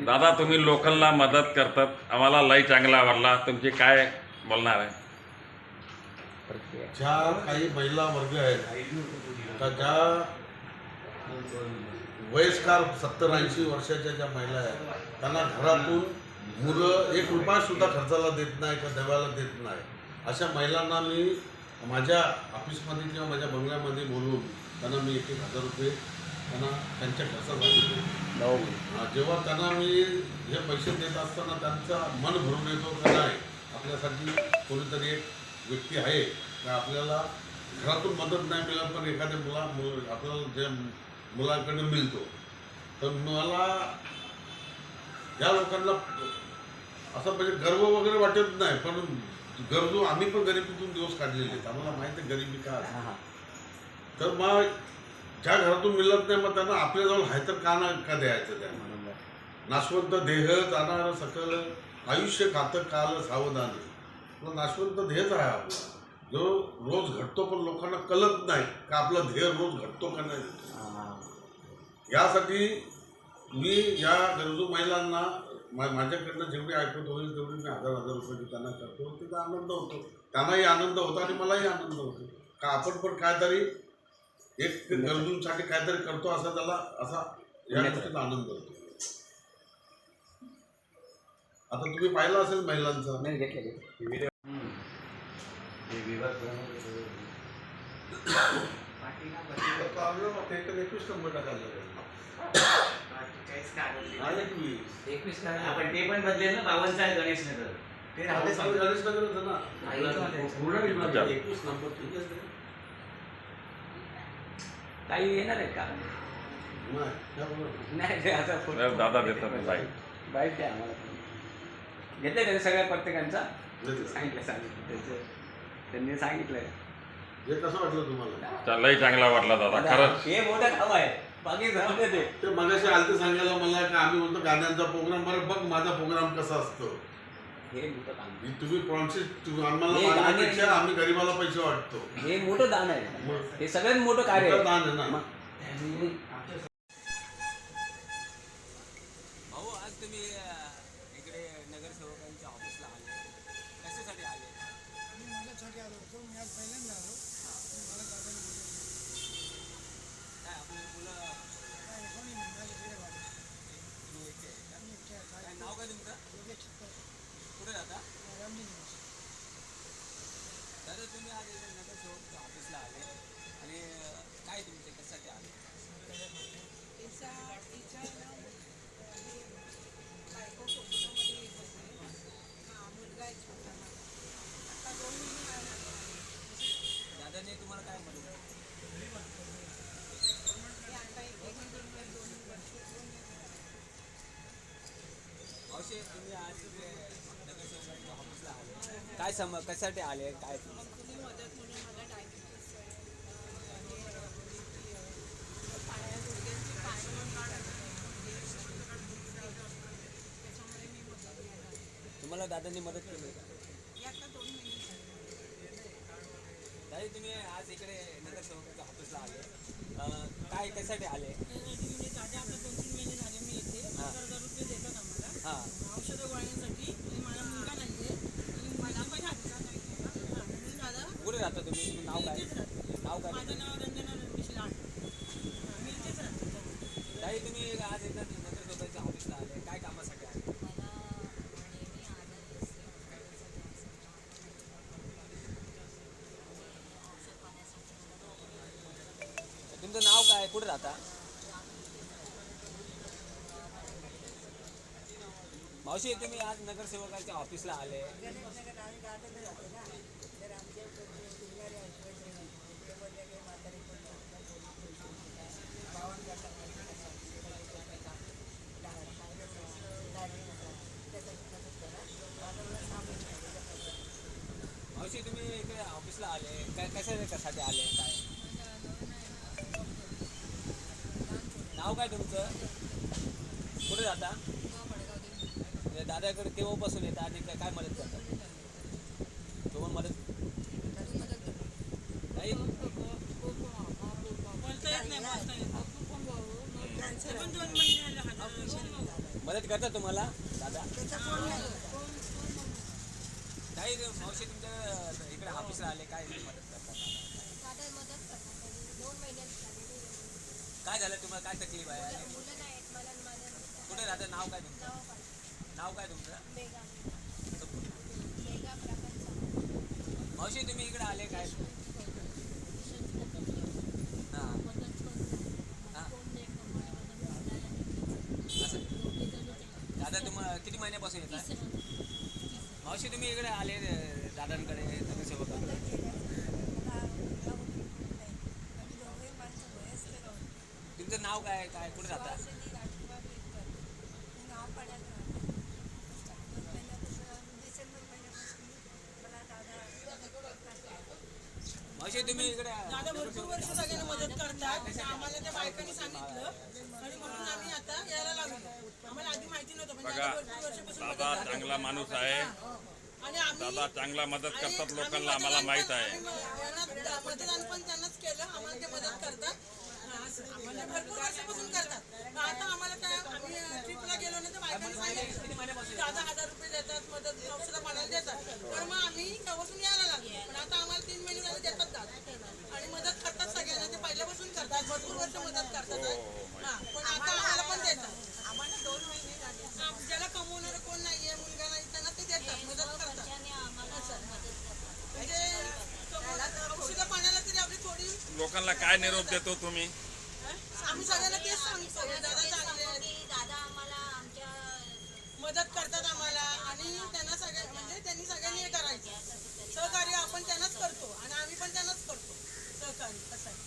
दादा तुम्ही लोकलला मदत करतात, आम्हाला लई चांगला आवडला. तुमची काय बोलणार आहे? ज्या काही महिला वर्ग आहेत का ज्या वयस्कर 70-80 वर्षाच्या ज्या महिला आहेत त्यांना घरातून मुलं 1 रुपया सुद्धा खर्चाला देत नाही का देवाला देत नाही, अशा महिलांना मी माझ्या ऑफिसमध्ये किंवा माझ्या बंगल्यामध्ये बोलवून त्यांना मी 1,000 रुपये त्यांना त्यांच्या खर्चासाठी जेव्हा त्यांना मी हे पैसे देत असताना त्यांचा मन भरून येतो का नाही आपल्यासाठी कोणीतरी एक व्यक्ती आहे का आपल्याला घरातून मदत नाही मिळत पण एखाद्या आपल्याला जे मुलांकडे मिळतो. तर मला या लोकांना असं म्हणजे गर्व वगैरे वाटत नाही, पण गरजू आम्ही पण गरिबीतून दिवस काढलेले आहेत, आम्हाला माहिती आहे गरिबी का. तर मग ज्या घरातून मिळत नाही मग त्यांना आपल्याजवळ आहे तर का द्यायचं त्यांना. नाशवंत देह जाणार सकल आयुष्य खातं काल सावधान. नाशवंत ध्येयच आहे आपला जो रोज घडतो पण लोकांना कळत नाही का आपला ध्येय रोज घडतो का नाही. यासाठी मी या गरजू महिलांना माझ्याकडनं जेवढी ऐकत होईल तेवढी मी 1,000 रुपये त्यांना करतो. तिचा आनंद होतो, त्यांनाही आनंद होतो आणि मलाही आनंद होतो का आपण पण काहीतरी एक गरजूंसाठी काहीतरी करतो असा त्याला असा या गोष्टीचा आनंद होतो. आता तुम्ही पाहिलं असेल महिलांचा आपण ते पण बदलेल ना. 52 आहे गणेश नगर, ते गणेश नगर होतं ना. 21 नंबर काही येणार आहेत का? नाही आता दादा देतात बाईक द्या आम्हाला. घेतलं त्याने सगळ्या प्रत्येकांचा सांगितलं त्यांनी सांगितलंय. हे कसं वाटलं तुम्हाला? लई चांगला वाटला दादा खरंच. हे मोठं काम आहे बाकी जाऊ दे. ते मगाशी आलते सांगायला मला की आम्ही म्हणतो गाण्यांचा प्रोग्राम बरं बघ माझा प्रोग्राम कसा असतो. हे मोठं काम तुम्ही प्रॉन्सिस आम्हाला मागण्यापेक्षा आम्ही गरीबाला पैसे वाटतो. हे मोठं दान आहे, हे सगळ्यात मोठं कार्य आहे. दान आहे ना. भाऊ आज तुम्ही इकडे नगरसेवकांच्या ऑफिसला आले, कशासाठी आले? मी माझ्यासाठी आलो होतो. मी आज पहिल्यांदा आलो. मला दादाने काय आपली मुलं काय कोणी नाही माझे तिकडे वाले. तुम्ही एकटे आहे का? मी एकटे आहे. काय नाव काय तुमचं? योगेश चित्तर. कुठे राहता? रामजी निवास. तर तुम्ही आज इकडे नगरसेवकांच्या ऑफिसला आले आणि काय तुमचे कशासाठी आले? दादाने तुम्हाला काय म्हणलं? मावशी तुम्ही आज नगरसेवकांच्या ऑफिसला आले, काय कशासाठी आले, काय तुम्ही मदत म्हणून मला डायबिटीस पाया गुडघ्यांची त्याच्यामुळे मी मदत घ्यायला. तुम्हाला दादांनी मदत केली का? हे आता 2 महिने झाले. दादा तुम्ही आज इकडे नगरसेवकांच्या ऑफिसला आले, काय कशासाठी आले? म्हणजे दादा आता 2-3 महिने झाले मी इथे 1000 रुपये देतात आम्हाला. हां औषधं गोळ्यांसाठी. आणि मला मुलगा नाही आहे आणि मला पण हातचा नाही आहे. म्हणून दादा कुठे राहता तुम्ही? नाव काय? इथेच राहते. नाव काय? माझं नाव रंजना रमेश लाड. मी इथेच राहते. ताई तुम्ही आज एकदा नगरसेवकांच्या ऑफिसला आले, काय कामासाठी आले? तुमचं नाव काय, कुठे राहता? मावशी तुम्ही आज नगरसेवकांच्या ऑफिसला आले, मावशी तुम्ही इकडे ऑफिसला आले, काय कशासाठी आले, काय नाव काय तुमचं, कुठे जाता? दादाकडे केव्हापासून येतात आणि काय मदत करतात? तुम्हाला मदत नाही बोलता येत नाही. मदत करतात तुम्हाला दादा? त्याचा फोन नाही काही मावशी तुमच्या इकडे ऑफिसला आले, काय मदत करतात? दादा मदत करतात 2 महिन्यात झालेली काय झालं तुम्हाला, काय तकलीफ आहे? मुलं नाही आहेत मला माझं कुठे राहतं, नाव काय तुमचं? नाव पण नाव काय तुमचं? मेगा मेगा प्रकारचा मावशी तुम्ही इकडे आले काय? हां हां असं. दादा तुम्हाला किती महिन्यापासून येतात? मावशी तुम्ही इकडे आले दादांकडे नगरसेवकाकडे, तुमचं नाव काय, काय कुठे राहता? मावशी तुम्ही इकडे दादा भरपूर वर्ष सगळ्यांना मदत करतात. आम्हाला त्या बायकांनी सांगितलं आणि म्हणून आम्ही आता यायला लागलो. आम्हाला आधी माहिती नव्हतं पण बघा, दादा भरपूर वर्षापासून मदत दादा करतात. चांगला माणूस आहे. आणि आम्ही दादा चांगला मदत करतात आणि लोकांना, आम्ही आम्हाला माहीत आहे. यांना मतदान पण त्यांनाच केलं. आम्हाला ते मदत करतात. म्हणजे भरपूर वर्षापासून करतात. पण आता आम्हाला काय, आम्ही ट्रिपला गेलो ना तर बायकांनी सांगितलं दादा 1000 रुपये देतात, मदत औषधं पाण्याला देतात. तर मग आम्ही तेव्हापासून यायला लागलो. पण आता आम्हाला 3 महिने झाले देतात दादा आणि मदत करतात सगळ्यांना. ते पहिल्यापासून करतात, भरपूर वर्ष मदत करतात. हां, पण आता आम्हाला पण देतात. आम्हाला 2 महिने झाले. ज्याला कमवणारं कोण नाहीये, मुलगा नाही, त्यांना ते देतात, मदत करतात. म्हणजे औषधं पाण्याला तरी आपली थोडी, लोकांना काय निरोप देतो तुम्ही? आम्ही सगळ्यांना तेच सांगतो, दादा चांगले आहेत, दादा आम्हाला आमच्या मदत करतात आम्हाला. आणि त्यांना सगळ्या म्हणजे त्यांनी सगळ्यांनी हे करायचं, सहकार्य आपण त्यांनाच करतो आणि आम्ही पण त्यांनाच करतो सहकार्य. कसं आहे,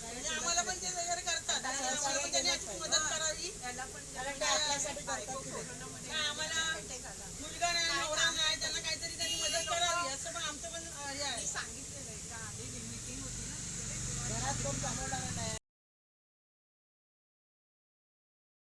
आणि आम्हाला पण ते वगैरे करतात आणि आम्हाला पण त्यांनी अशीच मदत करावी. काय आम्हाला मुलगा नाही, नवरा नाही, त्यांना काहीतरी त्यांनी मदत करावी असं पण आमचं पण हे आहे. सांगितलेलं आहे का, मीटिंग होती ना, घरात कोण कमवणार नाही.